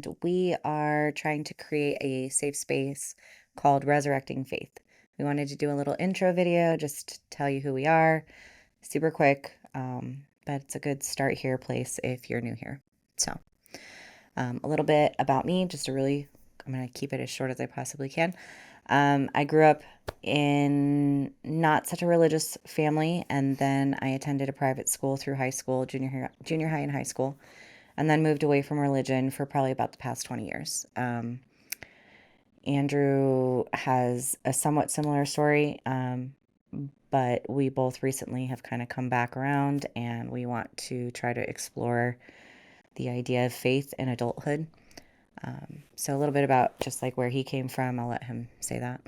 and we are trying to create a safe space called Resurrecting Faith. We wanted to do a little intro video, just to tell you who we are, super quick, but it's a good start here place if you're new here. So, a little bit about me, I'm going to keep it as short as I possibly can. I grew up in not such a religious family, and then I attended a private school through high school, junior high and high school, and then moved away from religion for probably about the past 20 years. Andrew has a somewhat similar story, but we both recently have kind of come back around, and we want to try to explore the idea of faith in adulthood. So a little bit about just like where he came from. I'll let him say that.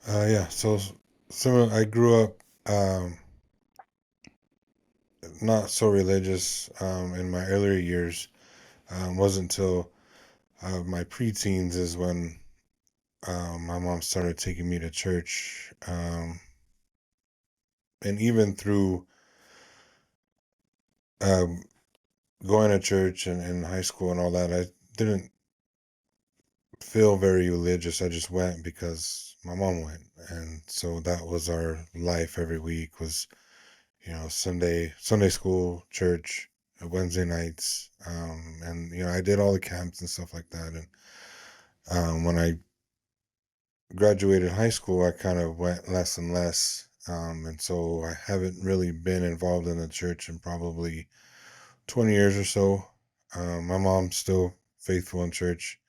Yeah, so I grew up not so religious in my earlier years. Wasn't until my preteens is when my mom started taking me to church. And even through um, going to church and in high school and all that, I didn't feel very religious. I just went because my mom went. And so that was our life every week was Sunday school, church, Wednesday nights, and I did all the camps and stuff like that. And when I graduated high school, I kind of went less and less, and so I haven't really been involved in the church in probably 20 years or so. My mom's still faithful in church,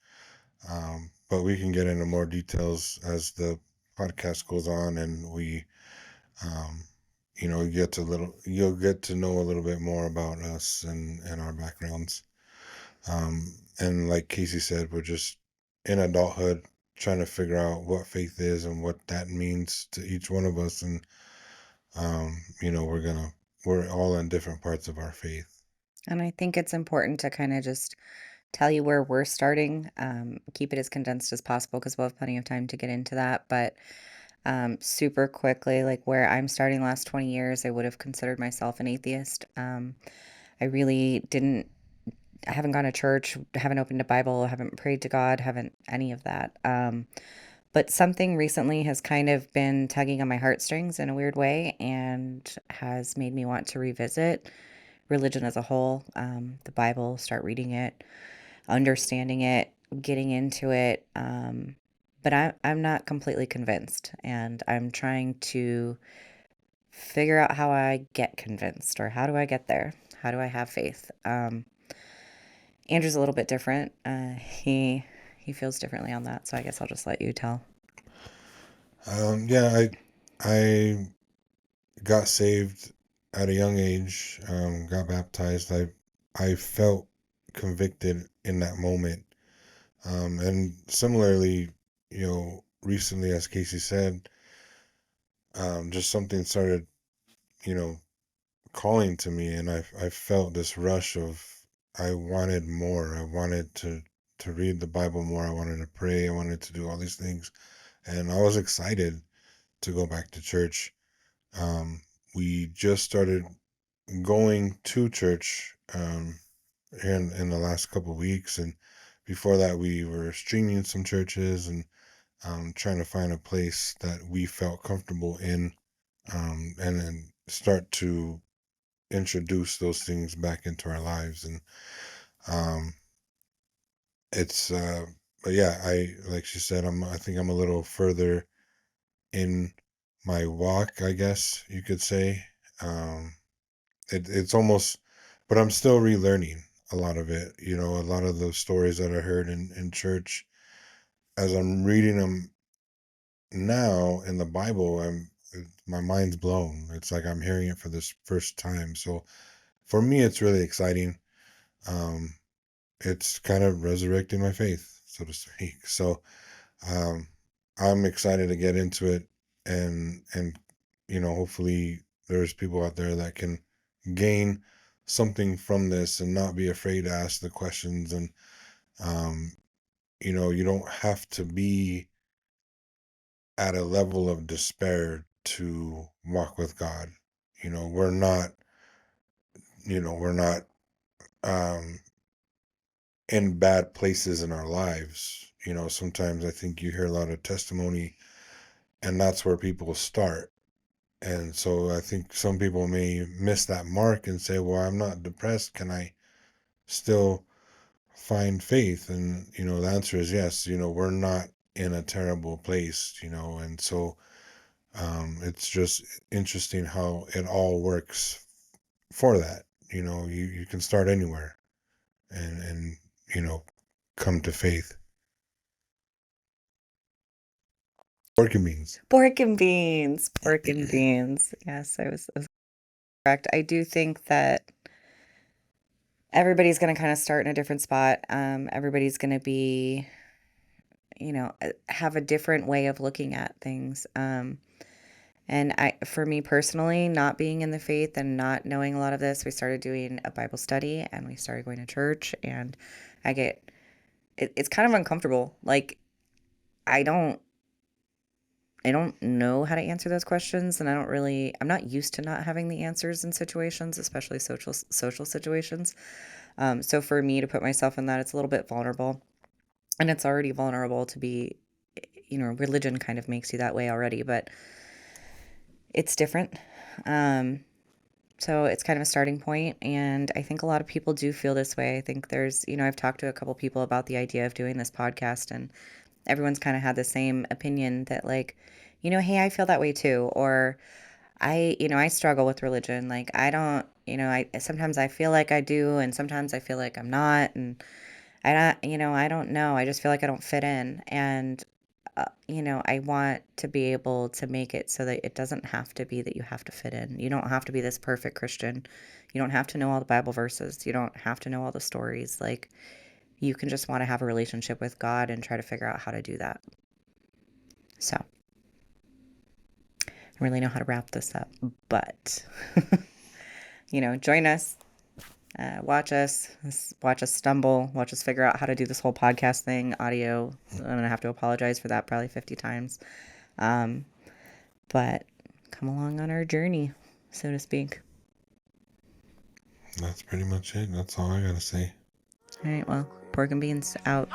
but we can get into more details as the podcast goes on, and um, you'll get to know a little bit more about us and our backgrounds. And like Casey said, we're just in adulthood trying to figure out what faith is and what that means to each one of us. And, we're all in different parts of our faith. And I think it's important to kind of just tell you where we're starting, keep it as condensed as possible because we'll have plenty of time to get into that. But super quickly, like where I'm starting last 20 years, I would have considered myself an atheist. I really didn't, I haven't gone to church, haven't opened a Bible, haven't prayed to God, haven't any of that. But something recently has kind of been tugging on my heartstrings in a weird way and has made me want to revisit religion as a whole, the Bible, start reading it, understanding it, getting into it. But I'm not completely convinced, and I'm trying to figure out how I get convinced or how do I get there? How do I have faith? Andrew's a little bit different. He feels differently on that, so I guess I'll just let you tell. Yeah, I got saved at a young age, got baptized. I felt convicted in that moment. And similarly, recently, as Casey said, just something started, you know, calling to me, and I felt this rush of I wanted more. I wanted to read the Bible more. I wanted to pray. I wanted to do all these things, and I was excited to go back to church. We just started going to church in the last couple of weeks, and before that, we were streaming some churches and trying to find a place that we felt comfortable in, and then start to introduce those things back into our lives. And um it's but yeah, I like she said, I think I'm a little further in my walk, I guess you could say. um it's almost, but I'm still relearning a lot of it, a lot of those stories that I heard in church. As I'm reading them now in the Bible, my mind's blown. It's like I'm hearing it for this first time. So for me, it's really exciting. um it's kind of resurrecting my faith, so to speak. So um, I'm excited to get into it, and hopefully there's people out there that can gain something from this and not be afraid to ask the questions. And um, you don't have to be at a level of despair to walk with God. We're not, we're not. Um, in bad places in our lives. Sometimes I think you hear a lot of testimony, and that's where people start. And so I think some people may miss that mark and say, well, I'm not depressed. Can I still find faith? And, the answer is yes. We're not in a terrible place, and so it's just interesting how it all works for that. You can start anywhere and, you know, come to faith. Pork and beans. Pork and beans, pork and beans. Yes, I was correct. I do think that everybody's going to kind of start in a different spot. Everybody's going to be, have a different way of looking at things. And for me personally, not being in the faith and not knowing a lot of this, we started doing a Bible study and we started going to church, and I get, it's kind of uncomfortable. Like, I don't, I don't know how to answer those questions, and I'm not used to not having the answers in situations, especially social situations. So for me to put myself in that, it's a little bit vulnerable, and it's already vulnerable to be, religion kind of makes you that way already, but it's different. Um, so it's kind of a starting point, and I think a lot of people do feel this way. I think I've talked to a couple people about the idea of doing this podcast, and everyone's kind of had the same opinion that, like, hey, I feel that way too, or I struggle with religion. Like, I don't, I sometimes I feel like I do, and sometimes I feel like I'm not, and I don't know. I just feel like I don't fit in, and I want to be able to make it so that it doesn't have to be that you have to fit in. You don't have to be this perfect Christian. You don't have to know all the Bible verses. You don't have to know all the stories. Like, you can just want to have a relationship with God and try to figure out how to do that. So, I don't really know how to wrap this up, but join us, watch us stumble, watch us figure out how to do this whole podcast thing, audio. I'm gonna have to apologize for that probably 50 times. Um, but come along on our journey, so to speak. That's pretty much it. That's all I gotta say. All right, well, pork and beans out.